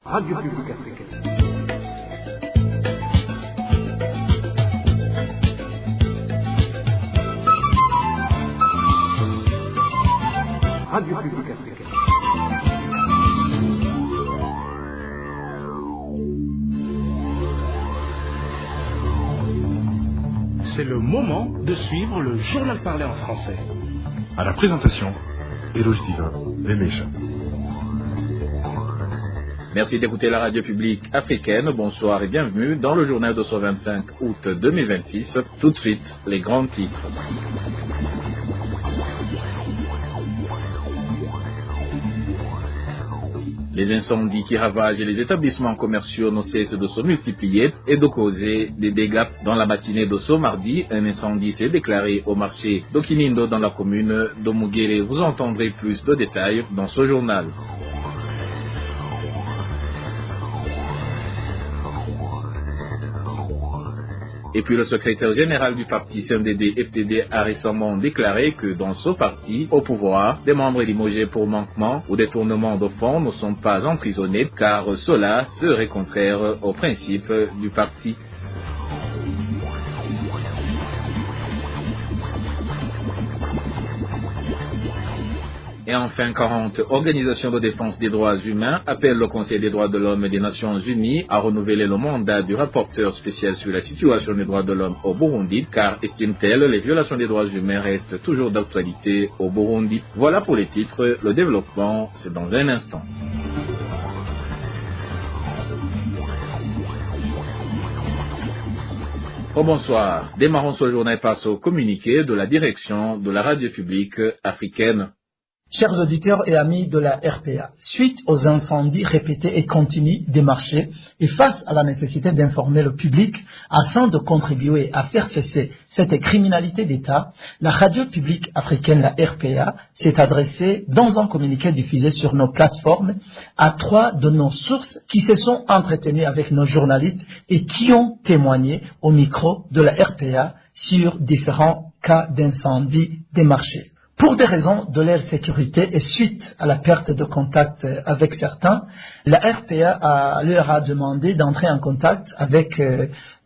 Radio Publique Africaine. Radio Publique Africaine. C'est le moment de suivre le journal parlé en français. À la présentation, Éloge Divin, les méchants. Merci d'écouter la radio publique africaine. Bonsoir et bienvenue dans le journal de ce 25 août 2026. Tout de suite, les grands titres. Les incendies qui ravagent les établissements commerciaux ne cessent de se multiplier et de causer des dégâts. Dans la matinée de ce mardi, un incendie s'est déclaré au marché d'Okinindo dans la commune de Mugere. Vous entendrez plus de détails dans ce journal. Et puis le secrétaire général du parti CNDD-FDD a récemment déclaré que dans ce parti, au pouvoir, des membres limogés pour manquement ou détournement de fonds ne sont pas emprisonnés car cela serait contraire aux principes du parti. Et enfin, 40 organisations de défense des droits humains appellent le Conseil des droits de l'homme des Nations Unies à renouveler le mandat du rapporteur spécial sur la situation des droits de l'homme au Burundi, car, estiment-elles, les violations des droits humains restent toujours d'actualité au Burundi. Voilà pour les titres, le développement, c'est dans un instant. Oh, bonsoir. Démarrons ce journal par au communiqué de la direction de la radio publique africaine. Chers auditeurs et amis de la RPA, suite aux incendies répétés et continus des marchés et face à la nécessité d'informer le public afin de contribuer à faire cesser cette criminalité d'État, la radio publique africaine, la RPA, s'est adressée dans un communiqué diffusé sur nos plateformes à 3 de nos sources qui se sont entretenues avec nos journalistes et qui ont témoigné au micro de la RPA sur différents cas d'incendie des marchés. Pour des raisons de leur sécurité et suite à la perte de contact avec certains, la RPA leur a demandé d'entrer en contact avec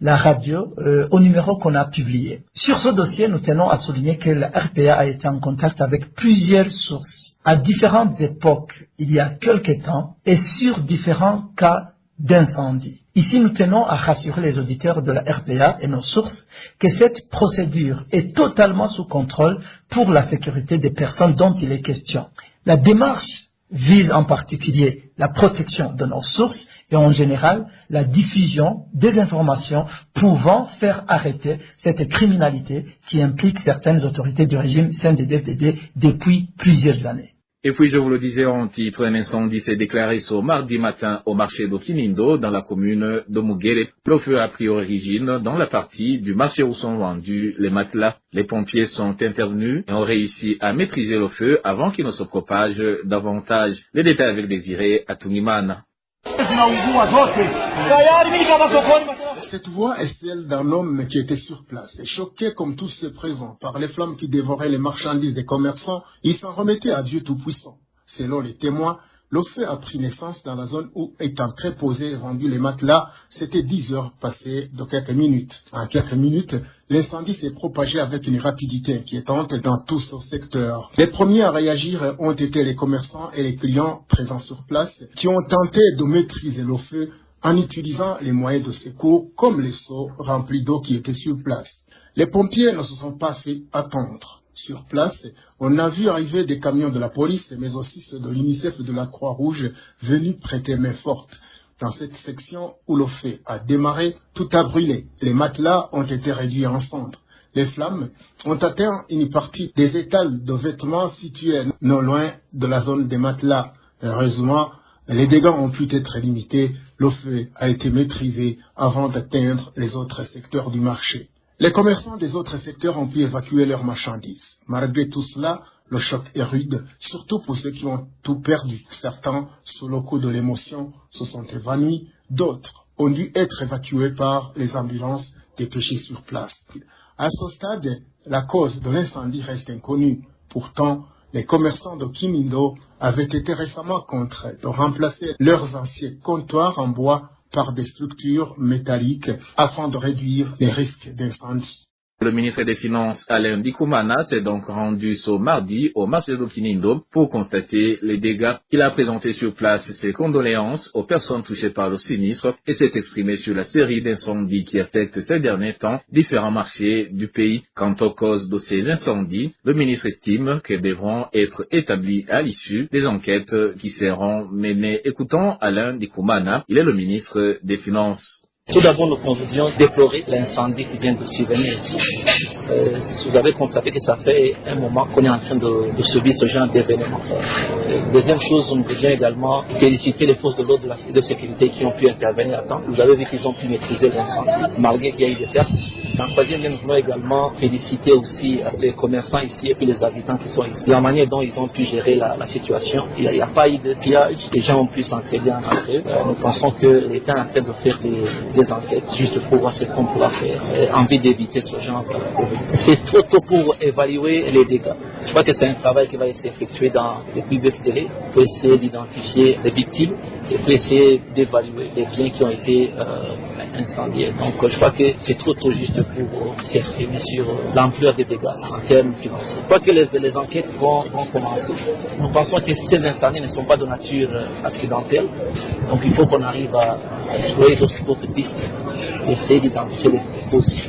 la radio au numéro qu'on a publié. Sur ce dossier, nous tenons à souligner que la RPA a été en contact avec plusieurs sources à différentes époques, il y a quelque temps, et sur différents cas d'incendie. Ici, nous tenons à rassurer les auditeurs de la RPA et nos sources que cette procédure est totalement sous contrôle pour la sécurité des personnes dont il est question. La démarche vise en particulier la protection de nos sources et en général la diffusion des informations pouvant faire arrêter cette criminalité qui implique certaines autorités du régime CNDD-FDD depuis plusieurs années. Et puis, je vous le disais en titre, un incendie s'est déclaré ce mardi matin au marché d'Okinindo, dans la commune de Mugere. Le feu a pris origine dans la partie du marché où sont vendus les matelas. Les pompiers sont intervenus et ont réussi à maîtriser le feu avant qu'il ne se propage davantage. Les détails avec Désiré Atungimana. Cette voix est celle d'un homme qui était sur place. Choqué comme tous ceux présents par les flammes qui dévoraient les marchandises des commerçants, il s'en remettait à Dieu Tout-Puissant. Selon les témoins, le feu a pris naissance dans la zone où est entreposé et vendu les matelas. C'était 10 heures passées de quelques minutes. En quelques minutes, l'incendie s'est propagé avec une rapidité inquiétante dans tout ce secteur. Les premiers à réagir ont été les commerçants et les clients présents sur place qui ont tenté de maîtriser le feu en utilisant les moyens de secours comme les seaux remplis d'eau qui étaient sur place. Les pompiers ne se sont pas fait attendre. Sur place, on a vu arriver des camions de la police, mais aussi ceux de l'UNICEF et de la Croix-Rouge venus prêter main forte. Dans cette section où le feu a démarré, tout a brûlé. Les matelas ont été réduits en cendres. Les flammes ont atteint une partie des étals de vêtements situés non loin de la zone des matelas. Heureusement, les dégâts ont pu être limités. Le feu a été maîtrisé avant d'atteindre les autres secteurs du marché. Les commerçants des autres secteurs ont pu évacuer leurs marchandises. Malgré tout cela, le choc est rude, surtout pour ceux qui ont tout perdu. Certains, sous le coup de l'émotion, se sont évanouis. D'autres ont dû être évacués par les ambulances dépêchées sur place. À ce stade, la cause de l'incendie reste inconnue. Pourtant, Les commerçants de Kinindo avaient été récemment contraints de remplacer leurs anciens comptoirs en bois par des structures métalliques afin de réduire les risques d'incendie. Le ministre des Finances, Alain Dikoumana, s'est donc rendu ce mardi au marché de Kinindo pour constater les dégâts. Il a présenté sur place ses condoléances aux personnes touchées par le sinistre et s'est exprimé sur la série d'incendies qui affectent ces derniers temps différents marchés du pays. Quant aux causes de ces incendies, le ministre estime qu'elles devront être établies à l'issue des enquêtes qui seront menées. Écoutons Alain Dikoumana, il est le ministre des Finances. Tout d'abord, nous voudrions déplorer l'incendie qui vient de survenir ici. Vous avez constaté que ça fait un moment qu'on est en train de subir ce genre d'événement. Deuxième chose, nous voudrions également féliciter les forces de l'ordre et de sécurité qui ont pu intervenir à temps. Vous avez vu qu'ils ont pu maîtriser l'incendie, malgré qu'il y a eu des pertes. En troisième lieu, nous voulons également féliciter aussi les commerçants ici et puis les habitants qui sont ici. La manière dont ils ont pu gérer la situation. Il n'y a pas eu de pillage, les gens ont pu s'entraider entre eux. Nous pensons que l'État est en train de faire des enquêtes juste pour voir ce qu'on pourra faire. Envie d'éviter ce genre de... C'est trop tôt pour évaluer les dégâts. Je crois que c'est un travail qui va être effectué dans les plus brefs délais pour essayer d'identifier les victimes et pour essayer d'évaluer les biens qui ont été incendiés. Donc je crois que c'est trop tôt juste pour s'exprimer sur l'ampleur des dégâts en termes financiers. Je crois que les enquêtes vont commencer. Nous pensons que ces incendies ne sont pas de nature accidentelle. Donc il faut qu'on arrive à explorer d'autres pistes, essayer d'identifier les causes.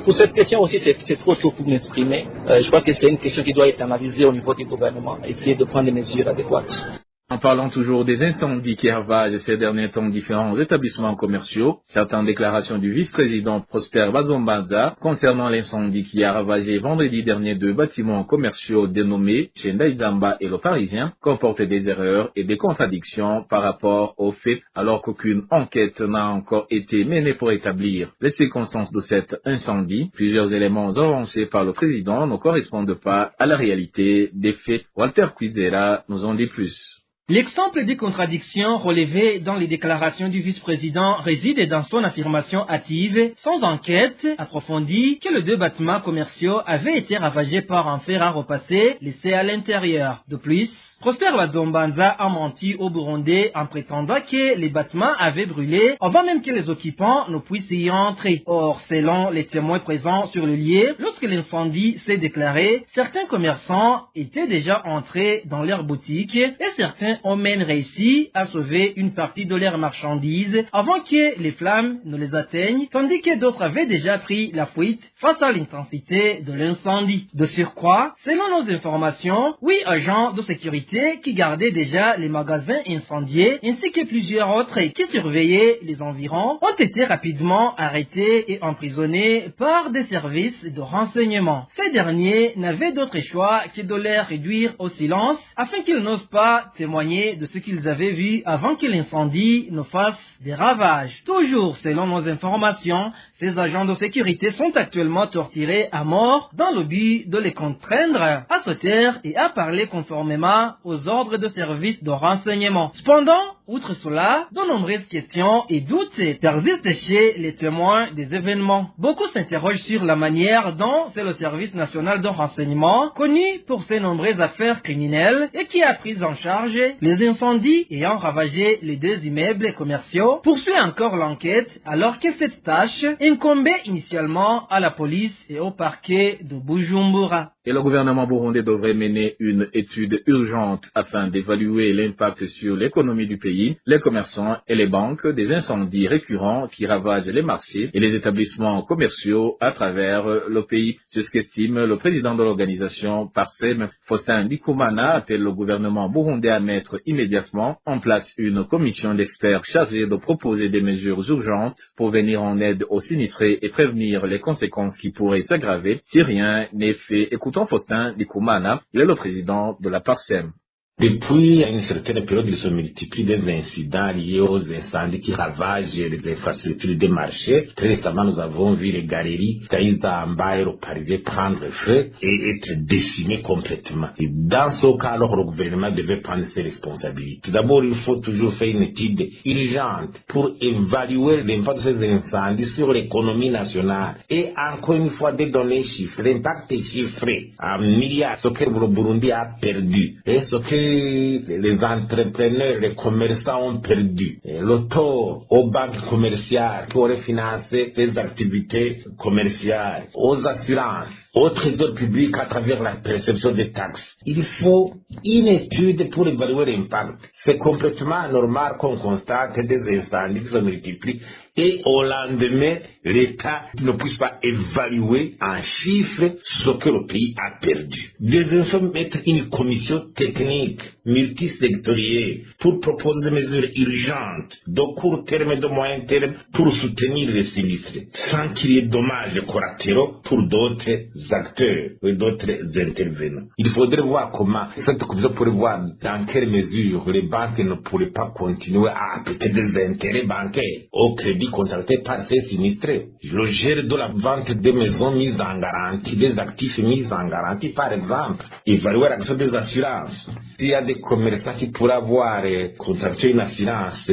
Pour cette question aussi, c'est trop tôt pour m'exprimer. Je crois que c'est une question qui doit être analysée au niveau du gouvernement, essayer de prendre des mesures adéquates. En parlant toujours des incendies qui ravagent ces derniers temps différents établissements commerciaux, certaines déclarations du vice-président Prosper Bazombanza concernant l'incendie qui a ravagé vendredi dernier 2 bâtiments commerciaux dénommés Chendaïzamba et Le Parisien comportent des erreurs et des contradictions par rapport aux faits, alors qu'aucune enquête n'a encore été menée pour établir les circonstances de cet incendie. Plusieurs éléments avancés par le président ne correspondent pas à la réalité des faits. Walter Quizera nous en dit plus. L'exemple des contradictions relevées dans les déclarations du vice-président réside dans son affirmation hâtive, sans enquête approfondie, que les 2 bâtiments commerciaux avaient été ravagés par un fer à repasser laissé à l'intérieur. De plus, Prosper Bazombanza a menti au Burundais en prétendant que les bâtiments avaient brûlé avant même que les occupants ne puissent y entrer. Or, selon les témoins présents sur le lieu, lorsque l'incendie s'est déclaré, certains commerçants étaient déjà entrés dans leurs boutiques et certains ont même réussi à sauver une partie de leurs marchandises avant que les flammes ne les atteignent, tandis que d'autres avaient déjà pris la fuite face à l'intensité de l'incendie. De surcroît, selon nos informations, 8 agents de sécurité qui gardaient déjà les magasins incendiés ainsi que plusieurs autres qui surveillaient les environs ont été rapidement arrêtés et emprisonnés par des services de renseignement. Ces derniers n'avaient d'autre choix que de les réduire au silence afin qu'ils n'osent pas témoigner de ce qu'ils avaient vu avant que l'incendie ne fasse des ravages. Toujours selon nos informations, ces agents de sécurité sont actuellement torturés à mort dans le but de les contraindre à se taire et à parler conformément aux ordres de service de renseignement. Cependant, outre cela, de nombreuses questions et doutes persistent chez les témoins des événements. Beaucoup s'interrogent sur la manière dont c'est le service national de renseignement, connu pour ses nombreuses affaires criminelles et qui a pris en charge les incendies ayant ravagé les 2 immeubles commerciaux, poursuit encore l'enquête alors que cette tâche incombait initialement à la police et au parquet de Bujumbura. Et le gouvernement burundais devrait mener une étude urgente afin d'évaluer l'impact sur l'économie du pays, les commerçants et les banques des incendies récurrents qui ravagent les marchés et les établissements commerciaux à travers le pays. C'est ce qu'estime le président de l'organisation Parsem, Faustin Ndikumana, appelle le gouvernement burundais à mettre immédiatement en place une commission d'experts chargée de proposer des mesures urgentes pour venir en aide aux sinistrés et prévenir les conséquences qui pourraient s'aggraver si rien n'est fait. Écoutons Faustin Ndikumana, il est le président de la Parsem. Depuis une certaine période, ils se multiplient des incidents liés aux incendies qui ravagent les infrastructures des marchés. Très récemment, nous avons vu les galeries Taïzamba et le Parisien prendre feu et être décimées complètement. Et dans ce cas, alors, le gouvernement devait prendre ses responsabilités. D'abord, il faut toujours faire une étude urgente pour évaluer l'impact de ces incendies sur l'économie nationale. Et encore une fois, des données chiffrées, l'impact est chiffré en milliards, ce que le Burundi a perdu et ce que les entrepreneurs, les commerçants ont perdu. Et le taux aux banques commerciales qui auraient financé des activités commerciales, aux assurances, au trésor public à travers la perception des taxes. Il faut une étude pour évaluer l'impact. C'est complètement anormal qu'on constate des incendies qui se multiplient et au lendemain, l'État ne puisse pas évaluer en chiffres ce que le pays a perdu. Nous devons mettre une commission technique multisectorielle pour proposer des mesures urgentes de court terme et de moyen terme pour soutenir les sinistrés, sans qu'il y ait de dommages collatéraux pour d'autres acteurs et d'autres intervenants. Il faudrait voir comment cette commission pourrait voir dans quelle mesure les banques ne pourraient pas continuer à appliquer des intérêts bancaires au crédit contracté par ces sinistrés. Le gel de la vente des maisons mises en garantie, des actifs mis en garantie par exemple, évaluer l'action des assurances. S'il y a des commerçants qui pourraient avoir contracté une assurance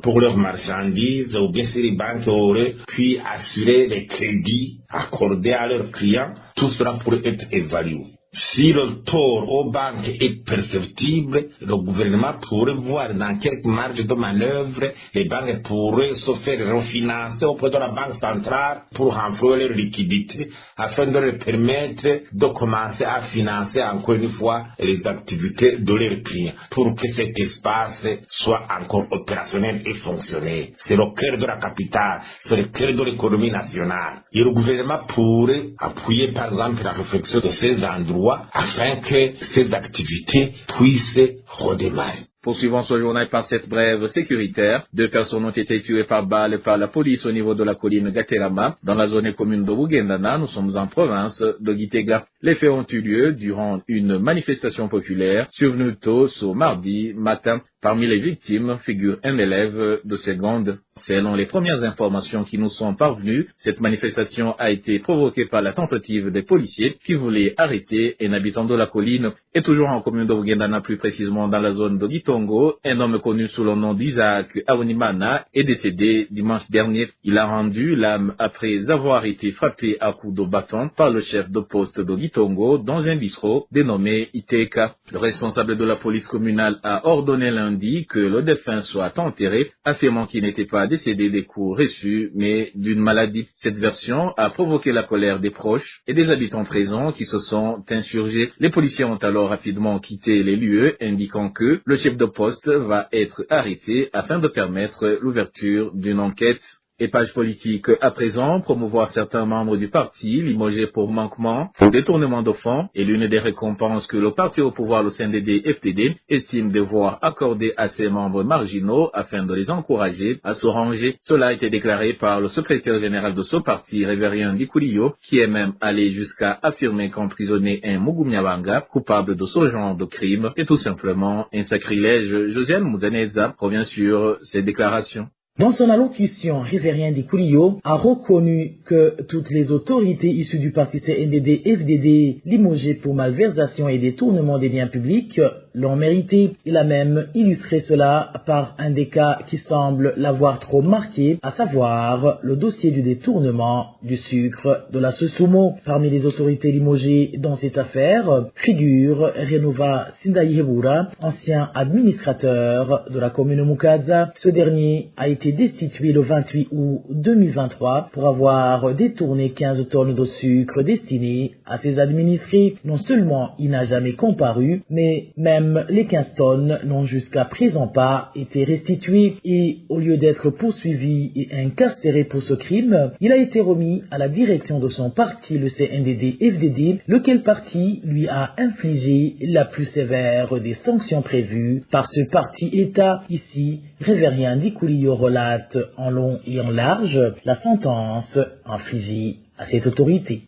pour leurs marchandises, ou bien si les banques auraient pu assurer les crédits accordés à leurs clients, tout cela pourrait être évalué. Si le taux aux banques est perceptible, le gouvernement pourrait voir dans quelques marges de manœuvre, les banques pourraient se faire refinancer auprès de la banque centrale pour renflouer leurs liquidités afin de leur permettre de commencer à financer encore une fois les activités de leurs clients pour que cet espace soit encore opérationnel et fonctionnel. C'est le cœur de la capitale, c'est le cœur de l'économie nationale. Et le gouvernement pourrait appuyer par exemple la réflexion de ces endroits afin que ces activités puissent redémarrer. Poursuivons ce journal par cette brève sécuritaire. 2 personnes ont été tuées par balle par la police au niveau de la colline Gaterama, dans la zone commune de Bugendana. Nous sommes en province de Gitega. Les faits ont eu lieu durant une manifestation populaire survenue tôt ce mardi matin. Parmi les victimes figure un élève de seconde. Selon les premières informations qui nous sont parvenues, cette manifestation a été provoquée par la tentative des policiers qui voulaient arrêter un habitant de la colline. Et toujours en commune de Bugendana, plus précisément dans la zone de Gitongo, un homme connu sous le nom d'Isaac Aonimana est décédé dimanche dernier. Il a rendu l'âme après avoir été frappé à coups de bâton par le chef de poste de Gitongo dans un bistrot dénommé Iteka. Le responsable de la police communale a ordonné lundi que le défunt soit enterré, affirmant qu'il n'était pas décédé des coups reçus, mais d'une maladie. Cette version a provoqué la colère des proches et des habitants présents qui se sont insurgés. Les policiers ont alors rapidement quitté les lieux, indiquant que le chef de poste va être arrêté afin de permettre l'ouverture d'une enquête. Et page politique à présent, promouvoir certains membres du parti limogés pour manquement ou détournement de fonds est l'une des récompenses que le parti au pouvoir, le CNDD-FDD, estime devoir accorder à ses membres marginaux afin de les encourager à se ranger. Cela a été déclaré par le secrétaire général de ce parti, Révérien Dikuliyo, qui est même allé jusqu'à affirmer qu'emprisonner un Mugumyabanga coupable de ce genre de crime est tout simplement un sacrilège. Josiane Mouzaneza revient sur ces déclarations. Dans son allocution, Révérien Dikuliyo a reconnu que toutes les autorités issues du parti CNDD-FDD limogées pour malversation et détournement des biens publics l'ont mérité. Il a même illustré cela par un des cas qui semble l'avoir trop marqué, à savoir le dossier du détournement du sucre de la Susumo. Parmi les autorités limogées dans cette affaire figure Renova Sindayihebura, ancien administrateur de la commune Mukaza. Ce dernier a été destitué le 28 août 2023 pour avoir détourné 15 tonnes de sucre destinées à ses administrés. Non seulement il n'a jamais comparu, mais même les 15 tonnes n'ont jusqu'à présent pas été restituées et au lieu d'être poursuivi et incarcéré pour ce crime, il a été remis à la direction de son parti, le CNDD-FDD, lequel parti lui a infligé la plus sévère des sanctions prévues par ce parti-État. Ici, Révérien Dikuliyo relate en long et en large la sentence infligée à cette autorité.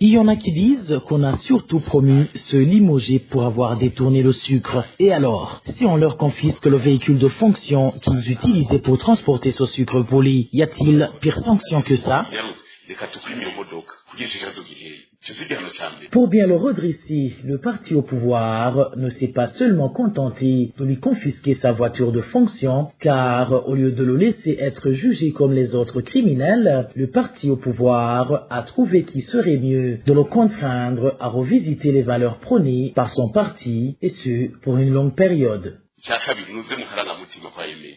Il y en a qui disent qu'on a surtout promu se limoger pour avoir détourné le sucre. Et alors, si on leur confisque le véhicule de fonction qu'ils utilisaient pour transporter ce sucre volé, y a-t-il pire sanction que ça? Pour bien le redresser, le parti au pouvoir ne s'est pas seulement contenté de lui confisquer sa voiture de fonction, car au lieu de le laisser être jugé comme les autres criminels, le parti au pouvoir a trouvé qu'il serait mieux de le contraindre à revisiter les valeurs prônées par son parti, et ce, pour une longue période.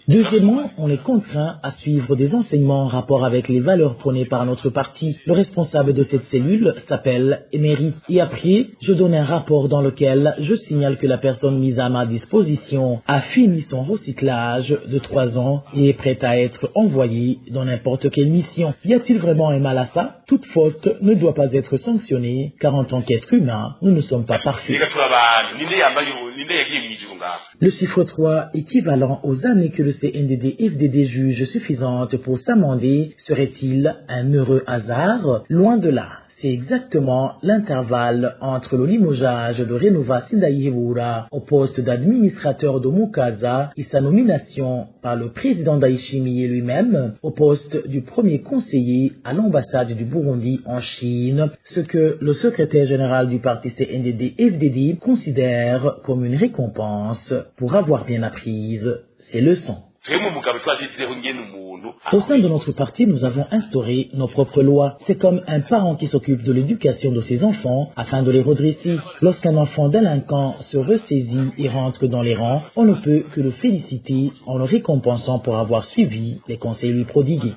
Deuxièmement, on est contraint à suivre des enseignements en rapport avec les valeurs prônées par notre parti. Le responsable de cette cellule s'appelle Emery. Et après, je donne un rapport dans lequel je signale que la personne mise à ma disposition a fini son recyclage de 3 ans et est prête à être envoyée dans n'importe quelle mission. Y a-t-il vraiment un mal à ça? Toute faute ne doit pas être sanctionnée, car en tant qu'être humain, nous ne sommes pas parfaits. Le chiffre 3, équivalent aux années que le CNDD-FDD juge suffisantes pour s'amender, serait-il un heureux hasard? Loin de là. C'est exactement l'intervalle entre le limogeage de Renova Sindayihebura au poste d'administrateur de Mukaza et sa nomination par le président Ndayishimiye lui-même au poste du premier conseiller à l'ambassade du Burundi en Chine, ce que le secrétaire général du parti CNDD-FDD considère comme une récompense pour avoir bien apprise ses leçons. Au sein de notre parti, nous avons instauré nos propres lois. C'est comme un parent qui s'occupe de l'éducation de ses enfants afin de les redresser. Lorsqu'un enfant délinquant se ressaisit et rentre dans les rangs, on ne peut que le féliciter en le récompensant pour avoir suivi les conseils lui prodigués.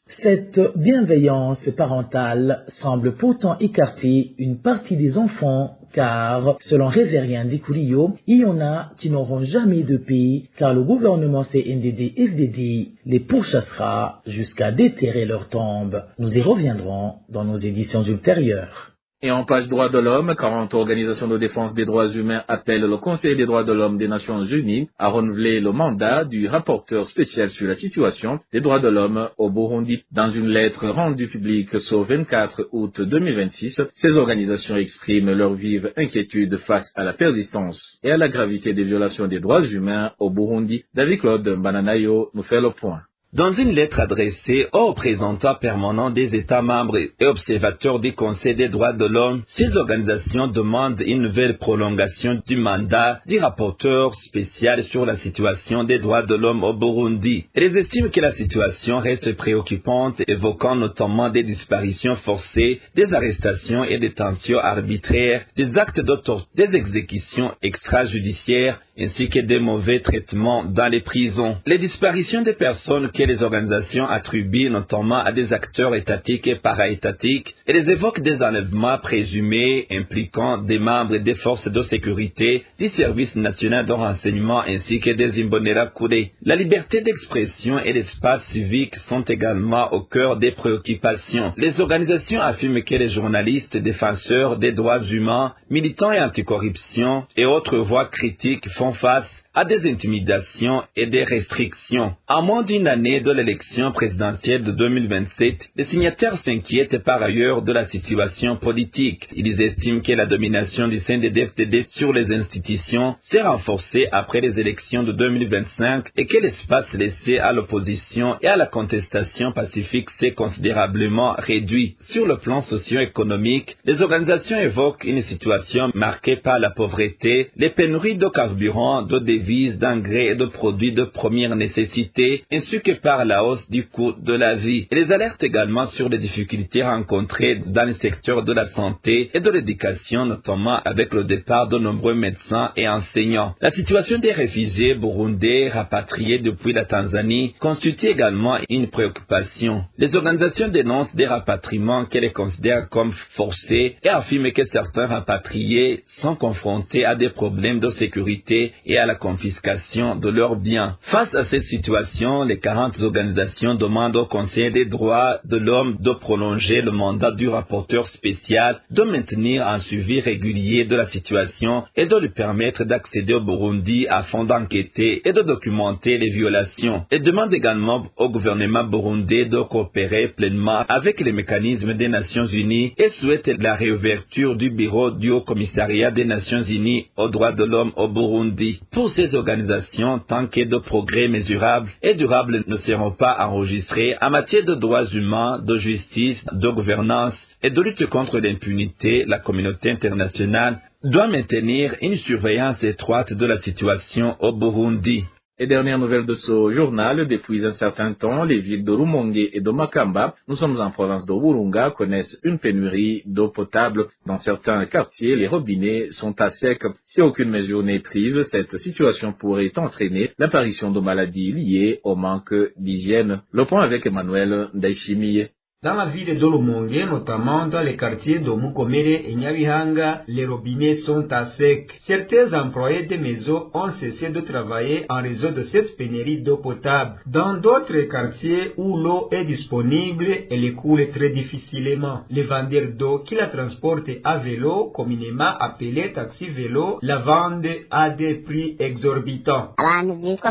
Cette bienveillance parentale semble pourtant écarter une partie des enfants, car, selon Révérien Dikoulio, il y en a qui n'auront jamais de paix, car le gouvernement CNDD-FDD les pourchassera jusqu'à déterrer leur tombe. Nous y reviendrons dans nos éditions ultérieures. Et en page droits de l'homme, 40 organisations de défense des droits humains appellent le Conseil des droits de l'homme des Nations Unies à renouveler le mandat du rapporteur spécial sur la situation des droits de l'homme au Burundi. Dans une lettre rendue publique ce 24 août 2026, ces organisations expriment leur vive inquiétude face à la persistance et à la gravité des violations des droits humains au Burundi. David-Claude Bananayo nous fait le point. Dans une lettre adressée aux représentants permanents des États membres et observateurs du Conseil des droits de l'homme, ces organisations demandent une nouvelle prolongation du mandat du rapporteur spécial sur la situation des droits de l'homme au Burundi. Elles estiment que la situation reste préoccupante, évoquant notamment des disparitions forcées, des arrestations et détentions arbitraires, des actes de torture, des exécutions extrajudiciaires, ainsi que des mauvais traitements dans les prisons. Les disparitions des personnes que les organisations attribuent notamment à des acteurs étatiques et para-étatiques, et les évoquent des enlèvements présumés impliquant des membres des forces de sécurité, du service national de renseignement ainsi que des Imbonerakure. La liberté d'expression et l'espace civique sont également au cœur des préoccupations. Les organisations affirment que les journalistes, défenseurs des droits humains, militants et anticorruption et autres voix critiques font face à des intimidations et des restrictions. À moins d'une année de l'élection présidentielle de 2027, les signataires s'inquiètent par ailleurs de la situation politique. Ils estiment que la domination du CNDD-FDD sur les institutions s'est renforcée après les élections de 2025 et que l'espace laissé à l'opposition et à la contestation pacifique s'est considérablement réduit. Sur le plan socio-économique, les organisations évoquent une situation marquée par la pauvreté, les pénuries de carburant, de devises, d'engrais et de produits de première nécessité, ainsi que par la hausse du coût de la vie. Et les alertent également sur les difficultés rencontrées dans le secteur de la santé et de l'éducation, notamment avec le départ de nombreux médecins et enseignants. La situation des réfugiés burundais rapatriés depuis la Tanzanie constitue également une préoccupation. Les organisations dénoncent des rapatriements qu'elles considèrent comme forcés et affirment que certains rapatriés sont confrontés à des problèmes de sécurité et à la confiscation de leurs biens. Face à cette situation, les 40 différentes organisations demandent au Conseil des droits de l'homme de prolonger le mandat du rapporteur spécial, de maintenir un suivi régulier de la situation et de lui permettre d'accéder au Burundi afin d'enquêter et de documenter les violations. Et demande également au gouvernement burundais de coopérer pleinement avec les mécanismes des Nations Unies et souhaite la réouverture du bureau du Haut-Commissariat des Nations Unies aux droits de l'homme au Burundi. Pour ces organisations, tant que de progrès mesurables et durables ne seront pas enregistrés en matière de droits humains, de justice, de gouvernance et de lutte contre l'impunité, la communauté internationale doit maintenir une surveillance étroite de la situation au Burundi. Et dernière nouvelle de ce journal, depuis un certain temps, les villes de Rumonge et de Makamba, nous sommes en province de Burunga, connaissent une pénurie d'eau potable. Dans certains quartiers, les robinets sont à sec. Si aucune mesure n'est prise, cette situation pourrait entraîner l'apparition de maladies liées au manque d'hygiène. Le point avec Emmanuel Ndaishimiye. Dans la ville de Rumonge, notamment dans les quartiers de Mukomere et Nyabihanga, les robinets sont à sec. Certains employés des maisons ont cessé de travailler en raison de cette pénurie d'eau potable. Dans d'autres quartiers où l'eau est disponible, elle coule très difficilement. Les vendeurs d'eau qui la transportent à vélo, communément appelés taxi-vélo, la vendent à des prix exorbitants.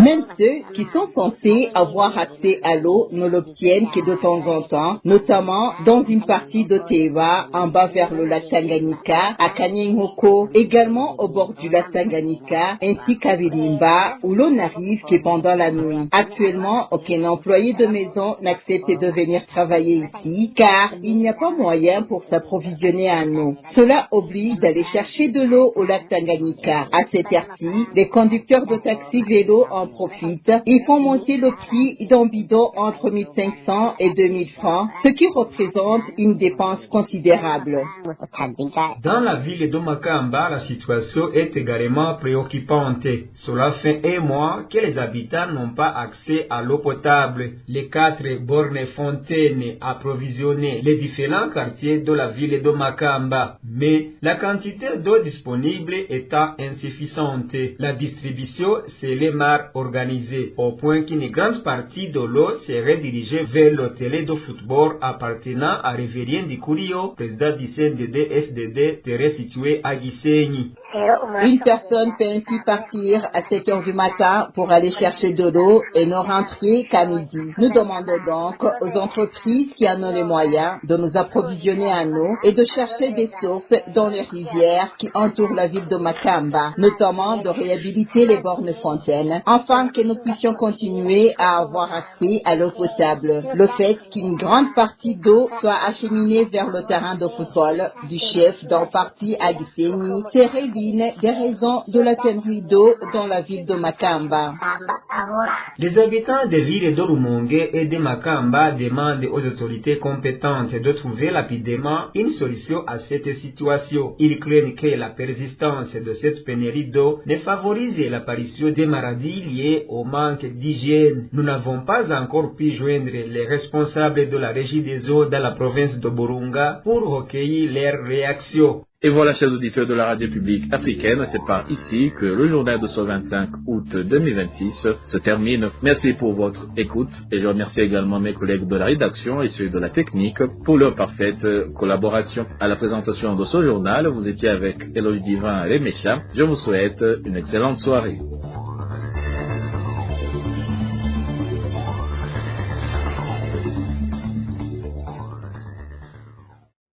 Même ceux qui sont censés avoir accès à l'eau ne l'obtiennent que de temps en temps, notamment dans une partie de Teva, en bas vers le lac Tanganyika, à Kanyehoko, également au bord du lac Tanganyika, ainsi qu'à Virimba, où l'eau n'arrive que pendant la nuit. Actuellement, aucun employé de maison n'accepte de venir travailler ici, car il n'y a pas moyen pour s'approvisionner en eau. Cela oblige d'aller chercher de l'eau au lac Tanganyika. À cette heure-ci, les conducteurs de taxi-vélo en profitent. Ils font monter le prix d'un bidon entre 1500 et 2000 francs, ce qui représente une dépense considérable. Dans la ville de Makamba, la situation est également préoccupante. Cela fait un mois que les habitants n'ont pas accès à l'eau potable. Les 4 bornes fontaines approvisionnaient les différents quartiers de la ville de Makamba. Mais la quantité d'eau disponible étant insuffisante, la distribution serait mal organisée, au point qu'une grande partie de l'eau serait dirigée vers l'hôtel de football appartenant à Révérien Dikurio, président du CNDD-FDD, terrain situé à Gisenyi. Une personne peut ainsi partir à 7 heures du matin pour aller chercher de l'eau et ne rentrer qu'à midi. Nous demandons donc aux entreprises qui en ont les moyens de nous approvisionner en eau et de chercher des sources dans les rivières qui entourent la ville de Makamba, notamment de réhabiliter les bornes fontaines, afin que nous puissions continuer à avoir accès à l'eau potable. Le fait qu'une grande partie d'eau soit acheminée vers le terrain de football du chef d'un parti à Gisenyi serait l'une des raisons de la pénurie d'eau dans la ville de Makamba. Les habitants des villes de Rumonge et de Makamba demandent aux autorités compétentes de trouver rapidement une solution à cette situation. Ils craignent que la persistance de cette pénurie d'eau ne favorise l'apparition des maladies liées au manque d'hygiène. Nous n'avons pas encore pu joindre les responsables de la régie des eaux dans la province de Burunga pour recueillir leurs réactions. Et voilà, chers auditeurs de la radio publique africaine, c'est par ici que le journal de ce 25 août 2026 se termine. Merci pour votre écoute et je remercie également mes collègues de la rédaction et ceux de la technique pour leur parfaite collaboration. À la présentation de ce journal, vous étiez avec Eloge Divin et Mécha. Je vous souhaite une excellente soirée.